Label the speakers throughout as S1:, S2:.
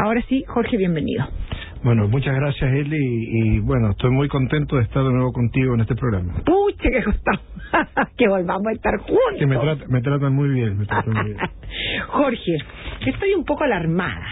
S1: Ahora sí, Jorge, bienvenido.
S2: Bueno, muchas gracias, Eli, y bueno, estoy muy contento de estar de nuevo contigo en este programa.
S1: Pucha, que gustado que volvamos a estar juntos.
S2: Que me tratan muy bien,
S1: Jorge, estoy un poco alarmada.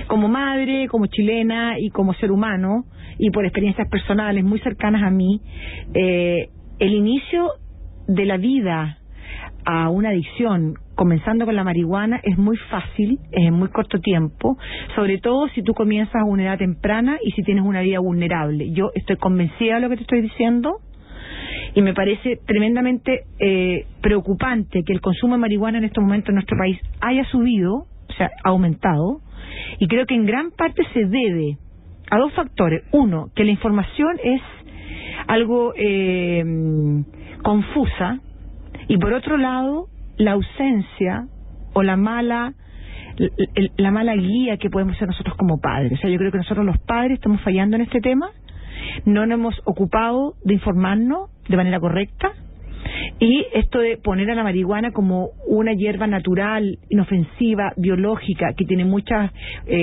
S1: Como madre, como chilena y como ser humano, y por experiencias personales muy cercanas a mí, el inicio de la vida a una adicción, comenzando con la marihuana, es muy fácil, es en muy corto tiempo, sobre todo si tú comienzas a una edad temprana y si tienes una vida vulnerable. Yo estoy convencida de lo que te estoy diciendo y me parece tremendamente preocupante que el consumo de marihuana en estos momentos en nuestro país haya subido, o sea, ha aumentado, y creo que en gran parte se debe a dos factores. Uno, que la información es algo confusa, y por otro lado, la ausencia o la mala guía que podemos ser nosotros como padres. O sea, yo creo que nosotros los padres estamos fallando en este tema, no nos hemos ocupado de informarnos de manera correcta, y esto de poner a la marihuana como una hierba natural, inofensiva, biológica, que tiene muchas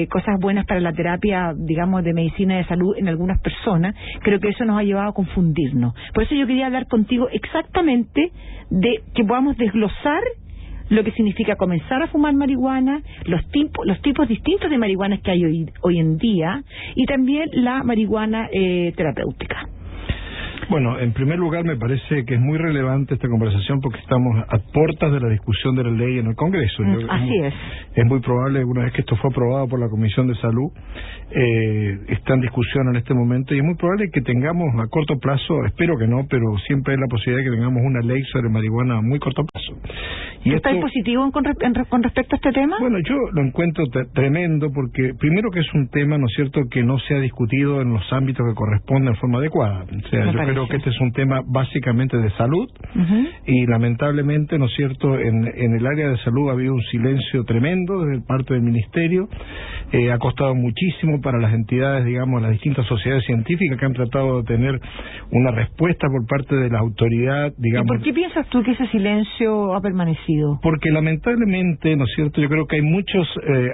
S1: cosas buenas para la terapia, digamos, de medicina de salud en algunas personas, creo que eso nos ha llevado a confundirnos. Por eso yo quería hablar contigo exactamente de que podamos desglosar lo que significa comenzar a fumar marihuana, los tipos distintos de marihuanas que hay hoy en día, y también la marihuana terapéutica.
S2: Bueno, en primer lugar me parece que es muy relevante esta conversación porque estamos a puertas de la discusión de la ley en el Congreso.
S1: Así es.
S2: Es muy probable, una vez que esto fue aprobado por la Comisión de Salud, está en discusión en este momento, y es muy probable que tengamos a corto plazo, espero que no, pero siempre hay la posibilidad de que tengamos una ley sobre marihuana a muy corto plazo.
S1: Y ¿estás positivo con respecto a este tema?
S2: Bueno, yo lo encuentro tremendo porque primero que es un tema, ¿no es cierto?, que no se ha discutido en los ámbitos que corresponden de forma adecuada. O sea, yo creo que este es un tema básicamente de salud, y lamentablemente, ¿no es cierto?, en el área de salud ha habido un silencio tremendo desde parte del Ministerio. Ha costado muchísimo para las entidades, digamos, las distintas sociedades científicas que han tratado de tener una respuesta por parte de la autoridad, digamos.
S1: ¿Y por qué piensas tú que ese silencio ha permanecido?
S2: Porque lamentablemente, ¿no es cierto?, yo creo que hay muchas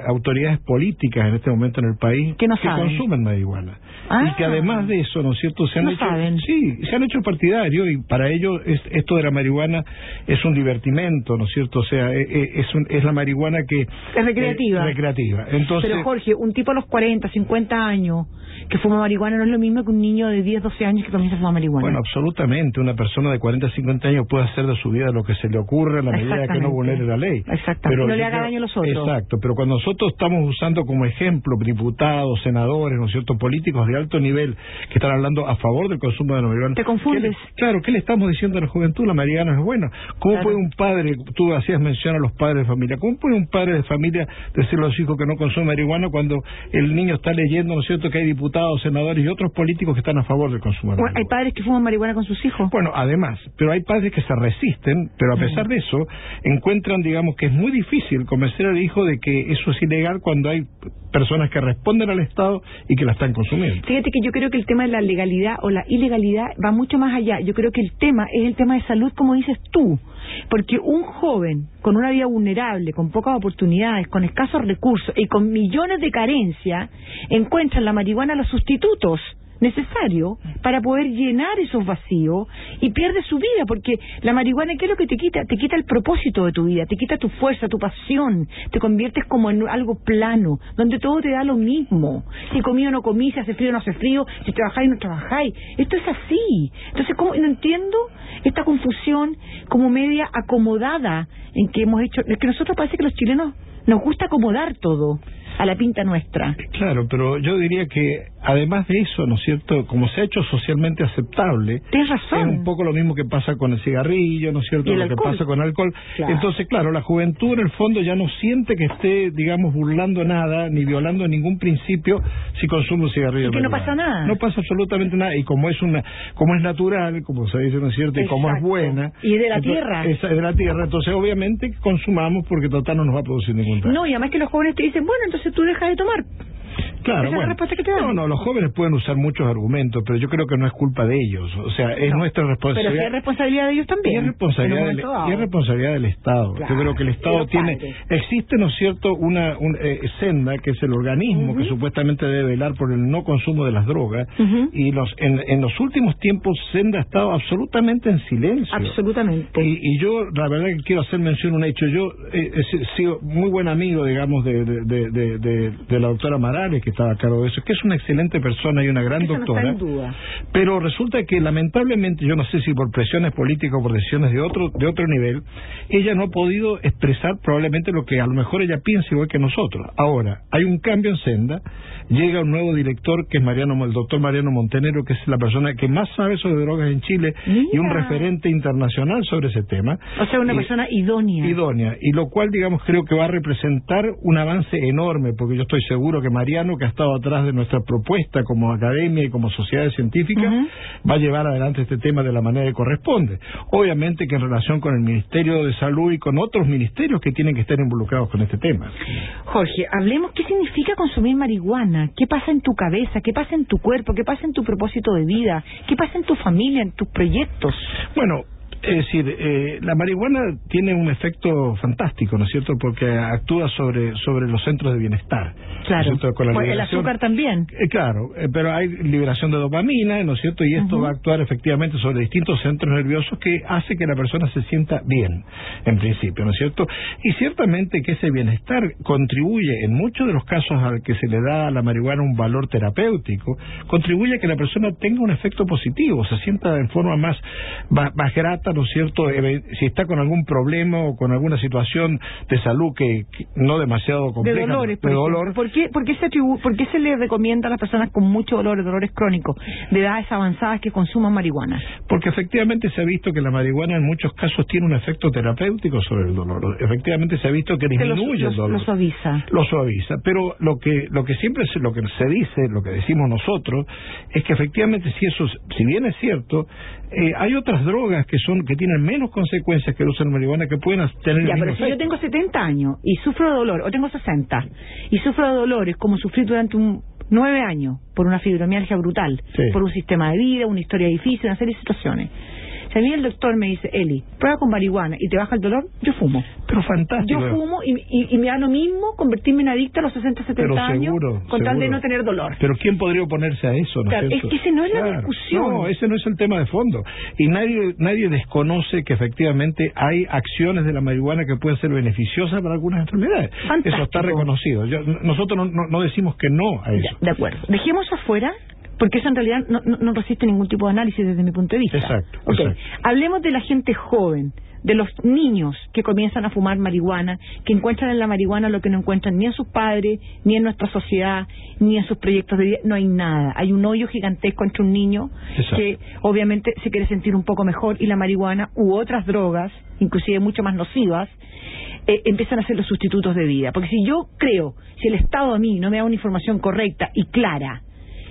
S2: autoridades políticas en este momento en el país que consumen marihuana. Y que además de eso, ¿no es cierto?, se han hecho partidarios, y para ellos esto de la marihuana es un divertimento, ¿no es cierto? O sea, es la marihuana que
S1: es recreativa.
S2: Entonces,
S1: pero Jorge, un tipo a los 40, 50 años que fuma marihuana no es lo mismo que un niño de 10, 12 años que comienza a fumar marihuana.
S2: Bueno, absolutamente. Una persona de 40, 50 años puede hacer de su vida lo que se le ocurre a la medida que no vulnere la ley.
S1: Exactamente. Pero no le haga daño a los otros.
S2: Exacto. Pero cuando nosotros estamos usando como ejemplo diputados, senadores, ¿no es cierto?, políticos de alto nivel que están hablando a favor del consumo de la marihuana,
S1: te confundes.
S2: ¿Qué le estamos diciendo a la juventud? La marihuana no es buena. ¿Cómo puede un padre, tú hacías mención a los padres de familia, cómo puede un padre de familia decirle a los hijos que no consumen marihuana cuando el niño está leyendo, ¿no es cierto?, que hay diputados, senadores y otros políticos que están a favor del consumo de marihuana?
S1: Hay padres que fuman marihuana con sus hijos.
S2: Bueno, además, pero hay padres que se resisten, pero a pesar de eso, encuentran, digamos, que es muy difícil convencer al hijo de que eso es ilegal cuando hay personas que responden al Estado y que la están consumiendo.
S1: Fíjate que yo creo que el tema de la legalidad o la ilegalidad va mucho más allá. Yo creo que el tema es el tema de salud, como dices tú, porque un joven con una vida vulnerable, con pocas oportunidades, con escasos recursos y con millones de carencias, encuentra en la marihuana los sustitutos necesario para poder llenar esos vacíos, y pierde su vida, porque la marihuana, ¿qué es lo que te quita? Te quita el propósito de tu vida, te quita tu fuerza, tu pasión, te conviertes como en algo plano, donde todo te da lo mismo. Si comí o no comí, si hace frío o no hace frío, si trabajáis o no trabajáis. Esto es así. Entonces, ¿cómo? No entiendo esta confusión como media acomodada en que hemos hecho. Es que nosotros parece que los chilenos nos gusta acomodar todo a la pinta nuestra.
S2: Claro, pero yo diría que además de eso, ¿no es cierto?, como se ha hecho socialmente aceptable,
S1: tienes razón,
S2: es un poco lo mismo que pasa con el cigarrillo, ¿no es cierto?, lo que pasa con el alcohol. Claro. Entonces, claro, la juventud en el fondo ya no siente que esté, digamos, burlando nada, ni violando ningún principio si consume un cigarrillo.
S1: Y que no pasa nada.
S2: No pasa absolutamente nada, y como es natural, como se dice, ¿no es cierto?, y como es buena.
S1: Y de la tierra.
S2: Es de la tierra, entonces obviamente consumamos porque total no nos va a producir ningún daño.
S1: No, y además que los jóvenes te dicen, bueno, entonces tú dejas de tomar.
S2: Claro,
S1: ¿Esa es la respuesta que te dan?
S2: No, los jóvenes pueden usar muchos argumentos, pero yo creo que no es culpa de ellos. O sea, es nuestra responsabilidad.
S1: Pero sí es responsabilidad de ellos también.
S2: Y es responsabilidad del Estado.
S1: Claro.
S2: Yo creo que el Estado tiene... Existe, ¿no es cierto?, una Senda, que es el organismo que supuestamente debe velar por el no consumo de las drogas, y en los últimos tiempos Senda ha estado absolutamente en silencio.
S1: Absolutamente.
S2: Y yo, la verdad que quiero hacer mención a un hecho. Yo he sido muy buen amigo, digamos, de la doctora Marales, que estaba a cargo de eso, que es una excelente persona y una gran doctora.
S1: No está en duda.
S2: Pero resulta que lamentablemente, yo no sé si por presiones políticas o por decisiones de otro nivel, ella no ha podido expresar probablemente lo que a lo mejor ella piensa igual que nosotros. Ahora, hay un cambio en Senda, llega un nuevo director que es el doctor Mariano Montenegro, que es la persona que más sabe sobre drogas en Chile. Mira. Y un referente internacional sobre ese tema.
S1: O sea, una persona idónea.
S2: Y lo cual, digamos, creo que va a representar un avance enorme, porque yo estoy seguro que Mariano, que ha estado atrás de nuestra propuesta como academia y como sociedades científicas, va a llevar adelante este tema de la manera que corresponde. Obviamente que en relación con el Ministerio de Salud y con otros ministerios que tienen que estar involucrados con este tema.
S1: Jorge, hablemos qué significa consumir marihuana, qué pasa en tu cabeza, qué pasa en tu cuerpo, qué pasa en tu propósito de vida, qué pasa en tu familia, en tus proyectos.
S2: Bueno, es decir, la marihuana tiene un efecto fantástico, ¿no es cierto?, porque actúa sobre los centros de bienestar.
S1: Claro,
S2: ¿no es cierto? Con la
S1: el azúcar también.
S2: Claro, pero hay liberación de dopamina, ¿no es cierto?, y esto va a actuar efectivamente sobre distintos centros nerviosos que hace que la persona se sienta bien, en principio, ¿no es cierto? Y ciertamente que ese bienestar contribuye, en muchos de los casos al que se le da a la marihuana un valor terapéutico, contribuye a que la persona tenga un efecto positivo, se sienta en forma más grata, ¿no es cierto?, si está con algún problema o con alguna situación de salud que no demasiado compleja.
S1: De dolores, por dolor. ¿Por qué se le recomienda a las personas con mucho dolor, dolores crónicos, de edades avanzadas, que consuman marihuana?
S2: Porque efectivamente se ha visto que la marihuana en muchos casos tiene un efecto terapéutico sobre el dolor. Efectivamente se ha visto que disminuye el dolor.
S1: Lo suaviza.
S2: Lo suaviza. Pero lo que siempre se dice, lo que decimos nosotros, es que efectivamente si bien es cierto, hay otras drogas que tienen menos consecuencias que el uso de marihuana, que pueden tener el mismo
S1: pero
S2: efecto.
S1: Si yo tengo 70 años y sufro de dolor, o tengo 60 y sufro de dolores como sufrí durante 9 años por una fibromialgia brutal, por un sistema de vida, una historia difícil, una serie de situaciones. Si a mí el doctor me dice, Eli, prueba con marihuana y te baja el dolor, yo fumo.
S2: Pero fantástico.
S1: Yo fumo y me da lo mismo convertirme en adicta a los 60, 70 años con tal de no tener dolor.
S2: Pero ¿quién podría oponerse a eso? ¿No
S1: claro,
S2: es
S1: que ese no es la discusión.
S2: No, ese no es el tema de fondo. Y nadie desconoce que efectivamente hay acciones de la marihuana que pueden ser beneficiosas para algunas enfermedades.
S1: Fantástico.
S2: Eso está reconocido. Nosotros no decimos que no a eso.
S1: Ya, de acuerdo. Dejemos afuera, porque eso en realidad no resiste ningún tipo de análisis desde mi punto de vista.
S2: Exacto.
S1: Hablemos de la gente joven, de los niños que comienzan a fumar marihuana, que encuentran en la marihuana lo que no encuentran ni en sus padres, ni en nuestra sociedad, ni en sus proyectos de vida. No hay nada. Hay un hoyo gigantesco entre un niño que obviamente se quiere sentir un poco mejor, y la marihuana u otras drogas, inclusive mucho más nocivas, empiezan a ser los sustitutos de vida. Porque si el Estado a mí no me da una información correcta y clara,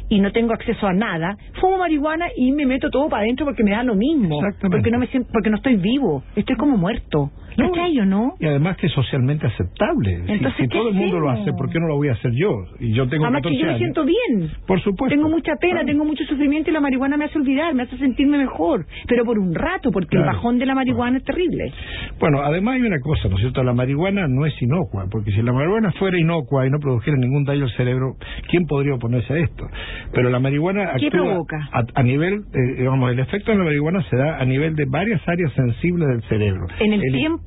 S1: y no tengo acceso a nada, fumo marihuana y me meto todo para adentro porque me da lo mismo, porque no estoy vivo, estoy como muerto. ¿Cachai o no?
S2: Y además que es socialmente aceptable.
S1: Entonces,
S2: si todo el mundo lo hace, ¿por qué no lo voy a hacer yo? Y yo tengo
S1: además
S2: 14
S1: que yo me siento bien.
S2: Por supuesto.
S1: Tengo mucha pena, tengo mucho sufrimiento, y la marihuana me hace olvidar, me hace sentirme mejor, pero por un rato, porque el bajón de la marihuana es terrible.
S2: Bueno, además hay una cosa, ¿no es cierto? La marihuana no es inocua, porque si la marihuana fuera inocua y no produjera ningún daño al cerebro, ¿quién podría oponerse a esto? Pero la marihuana
S1: ¿qué
S2: actúa
S1: provoca?
S2: A nivel, digamos, el efecto de la marihuana se da a nivel de varias áreas sensibles del cerebro.
S1: ¿En el tiempo?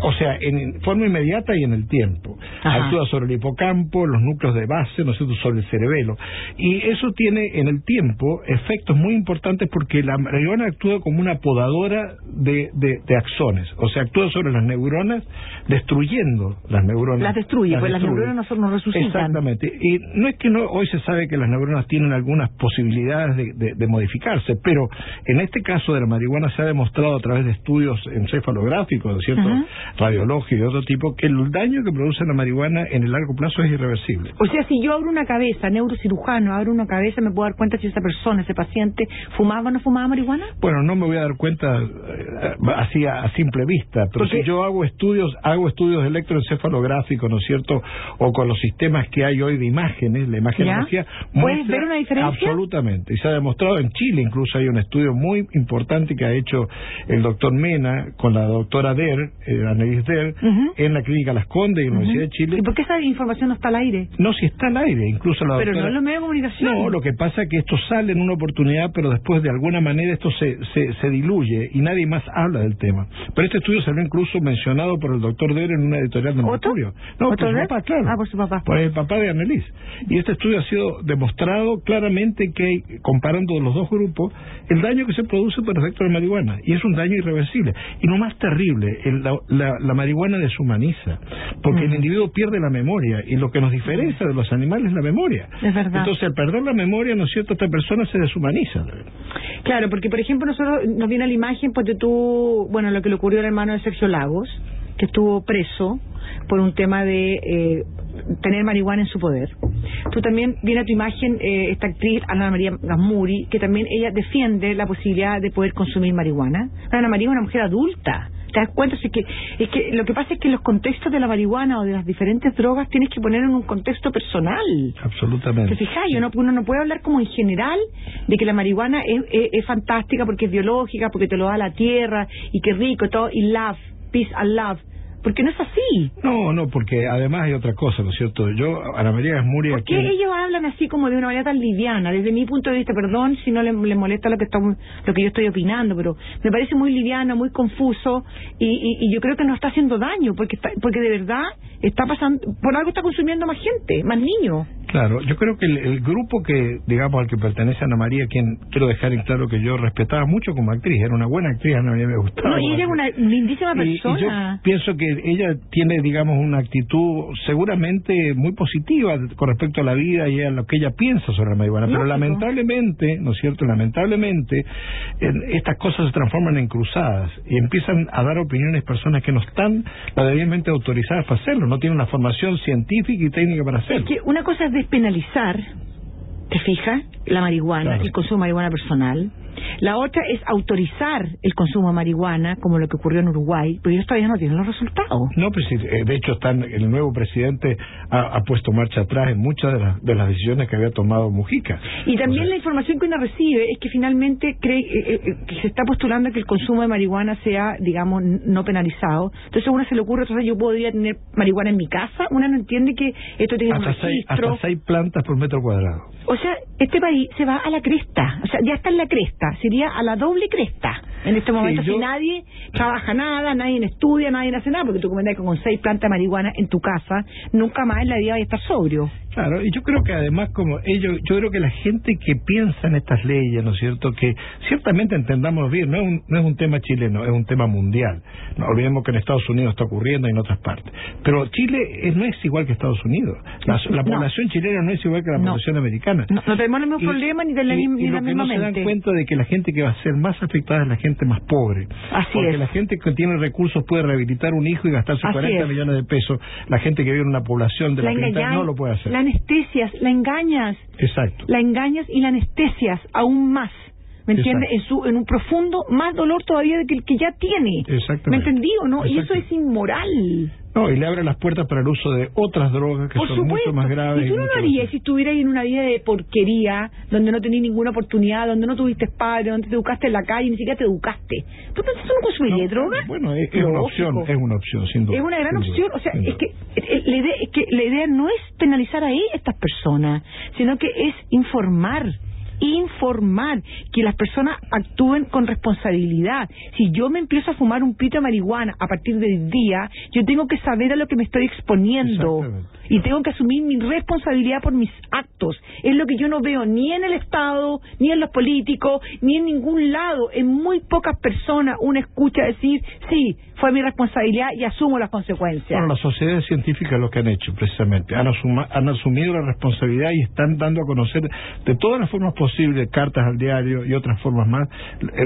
S2: O sea, en forma inmediata y en el tiempo. Actúa sobre el hipocampo, los núcleos de base, ¿no es cierto?, sobre el cerebelo. Y eso tiene en el tiempo efectos muy importantes, porque la marihuana actúa como una podadora de axones. O sea, actúa sobre las neuronas, destruyendo las neuronas.
S1: Las destruye, pues las neuronas no resucitan.
S2: Exactamente. Y no es que hoy se sabe que las neuronas tienen algunas posibilidades de modificarse, pero en este caso de la marihuana se ha demostrado a través de estudios encefalográficos, ¿no es cierto?, radiológica y de otro tipo, que el daño que produce la marihuana en el largo plazo es irreversible.
S1: O sea, si yo abro una cabeza, neurocirujano, abro una cabeza, ¿me puedo dar cuenta si esa persona, ese paciente, fumaba o no fumaba marihuana?
S2: Bueno, no me voy a dar cuenta así a simple vista, pero si yo hago estudios electroencefalográficos, ¿no es cierto?, o con los sistemas que hay hoy de imágenes, la imagenología,
S1: ¿puedes ver una diferencia?
S2: Absolutamente, y se ha demostrado en Chile, incluso hay un estudio muy importante que ha hecho el doctor Mena con la doctora Annelies Der, en la clínica Las Condes y la Universidad de Chile.
S1: ¿Y por qué esa información no está al aire?
S2: No, si está al aire, incluso la doctora...
S1: Pero no en los medios de comunicación.
S2: No, lo que pasa es que esto sale en una oportunidad, pero después de alguna manera esto se diluye y nadie más habla del tema. Pero este estudio salió incluso mencionado por el doctor Der en una editorial de Mercurio. No, por su papá, claro.
S1: Ah, por su papá.
S2: Por el papá de Annelies. Y este estudio ha sido demostrado claramente que, comparando los dos grupos, el daño que se produce por efecto de la marihuana, y es un daño irreversible. Y lo más terrible, la marihuana deshumaniza, porque el individuo pierde la memoria, y lo que nos diferencia de los animales es la memoria.
S1: Es verdad.
S2: Entonces, al perder la memoria, ¿no es cierto?, esta persona se deshumaniza.
S1: Claro, porque, por ejemplo, nosotros nos viene la imagen, porque bueno, lo que le ocurrió al hermano de Sergio Lagos, que estuvo preso por un tema de tener marihuana en su poder. Tú también viene a tu imagen esta actriz Ana María Gasmuri, que también ella defiende la posibilidad de poder consumir marihuana. Ana María es una mujer adulta. ¿Te das cuenta? Es que lo que pasa es que los contextos de la marihuana o de las diferentes drogas tienes que poner en un contexto personal.
S2: Absolutamente.
S1: ¿Te fijas? Uno no puede hablar como en general de que la marihuana es fantástica porque es biológica, porque te lo da la tierra y qué rico todo, y love, peace and love. Porque no es así.
S2: No, porque además hay otra cosa, ¿no es cierto? Ana María Gasmuri...
S1: ¿Por qué ellos hablan así como de una manera tan liviana? Desde mi punto de vista, perdón si no le molesta lo que yo estoy opinando, pero me parece muy liviano, muy confuso, y yo creo que no está haciendo daño, porque de verdad está pasando, por algo está consumiendo más gente, más niños.
S2: Claro, yo creo que el grupo que, digamos, al que pertenece Ana María, quien quiero dejar en claro que yo respetaba mucho como actriz, era una buena actriz, Ana María me gustaba.
S1: No, y ella es una lindísima persona.
S2: Y yo pienso que ella tiene, digamos, una actitud seguramente muy positiva con respecto a la vida y a lo que ella piensa sobre la marihuana, pero lamentablemente, ¿no es cierto?, estas cosas se transforman en cruzadas y empiezan a dar opiniones personas que no están debidamente autorizadas para hacerlo, no tienen la formación científica y técnica para hacerlo.
S1: Es que una cosa es despenalizar, ¿te fijas?, la marihuana, claro, el consumo de marihuana personal. La otra es autorizar el consumo de marihuana, como lo que ocurrió en Uruguay, pero ellos todavía no tienen los resultados. No, pues
S2: de hecho el nuevo presidente ha puesto marcha atrás en muchas de las decisiones que había tomado Mujica.
S1: Y también la información que uno recibe es que finalmente cree que se está postulando que el consumo de marihuana sea, digamos, no penalizado. Entonces a uno se le ocurre, entonces yo podría tener marihuana en mi casa. Uno no entiende que esto tiene un registro.
S2: Hasta 6 plantas por metro cuadrado.
S1: O sea, este país se va a la cresta. O sea, ya está en la cresta. Sería a la doble cresta en este momento, si nadie trabaja nada, nadie estudia, nadie hace nada, porque tú comentas que con 6 plantas de marihuana en tu casa nunca más en la vida vas a estar sobrio.
S2: Claro, y yo creo que además yo creo que la gente que piensa en estas leyes, ¿no es cierto?, que ciertamente entendamos bien, no es un tema chileno, es un tema mundial. No olvidemos que en Estados Unidos está ocurriendo y en otras partes. Pero Chile no es igual que Estados Unidos. La población chilena no es igual que la población americana.
S1: No tenemos el mismo problema ni de la misma mente. Y lo que no se dan
S2: cuenta de que la gente que va a ser más afectada es la gente más pobre. Porque la gente que tiene recursos puede rehabilitar un hijo y gastarse 40 millones de pesos. La gente que vive en una población de la pinta no lo puede hacer.
S1: La anestesias, la engañas.
S2: Exacto.
S1: La engañas y la anestesias aún más. ¿Me entiendes? En un profundo más dolor todavía de que el que ya tiene.
S2: Exactamente.
S1: ¿Me entendí o no? Y eso es inmoral.
S2: No, y le abre las puertas para el uso de otras drogas que son mucho más graves.
S1: ¿Y tú no lo harías si estuvieras en una vida de porquería, donde no tenías ninguna oportunidad, donde no tuviste padre, donde te educaste en la calle, ni siquiera te educaste? ¿Tú no consumirías droga?
S2: Bueno, es una opción, sin duda.
S1: Es una gran opción. O sea, es que la idea no es penalizar a estas personas, sino que es informar, que las personas actúen con responsabilidad. Si yo me empiezo a fumar un pito de marihuana a partir del día, yo tengo que saber a lo que me estoy exponiendo y tengo que asumir mi responsabilidad por mis actos. Es lo que yo no veo ni en el Estado, ni en los políticos, ni en ningún lado. En muy pocas personas uno escucha decir, sí, fue mi responsabilidad y asumo las consecuencias.
S2: Bueno, las sociedades científicas lo que han hecho precisamente, han asumido la responsabilidad y están dando a conocer de todas las formas posibles posible, cartas al diario y otras formas más,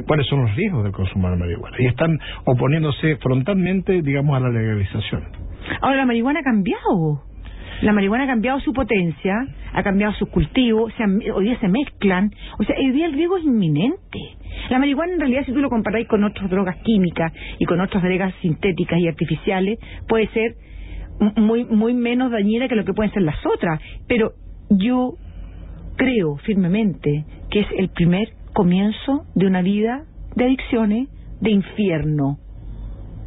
S2: cuáles son los riesgos del consumo de la marihuana. Y están oponiéndose frontalmente, digamos, a la legalización.
S1: Ahora, la marihuana ha cambiado. La marihuana ha cambiado su potencia, ha cambiado sus cultivos, hoy día se mezclan. O sea, hoy día el riesgo es inminente. La marihuana, en realidad, si tú lo comparáis con otras drogas químicas y con otras drogas sintéticas y artificiales, puede ser muy menos dañina que lo que pueden ser las otras. Pero yo creo firmemente que es el primer comienzo de una vida de adicciones, de infierno.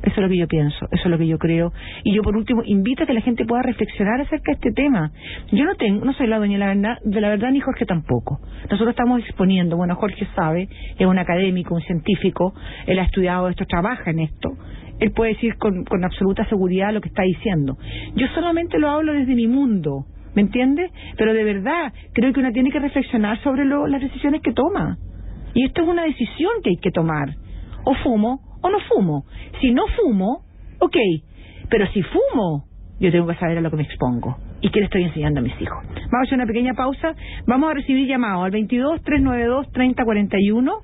S1: Eso es lo que yo pienso, eso es lo que yo creo. Y yo, por último, invito a que la gente pueda reflexionar acerca de este tema. Yo no soy la dueña de la verdad, ni Jorge tampoco. Nosotros estamos exponiendo, bueno, Jorge sabe, es un académico, un científico, él ha estudiado esto, trabaja en esto. Él puede decir con absoluta seguridad lo que está diciendo. Yo solamente lo hablo desde mi mundo, ¿me entiendes? Pero de verdad, creo que uno tiene que reflexionar sobre las decisiones que toma. Y esto es una decisión que hay que tomar. O fumo o no fumo. Si no fumo, ok, pero si fumo, yo tengo que saber a lo que me expongo y qué le estoy enseñando a mis hijos. Vamos a hacer una pequeña pausa, vamos a recibir llamados al 22-392-3041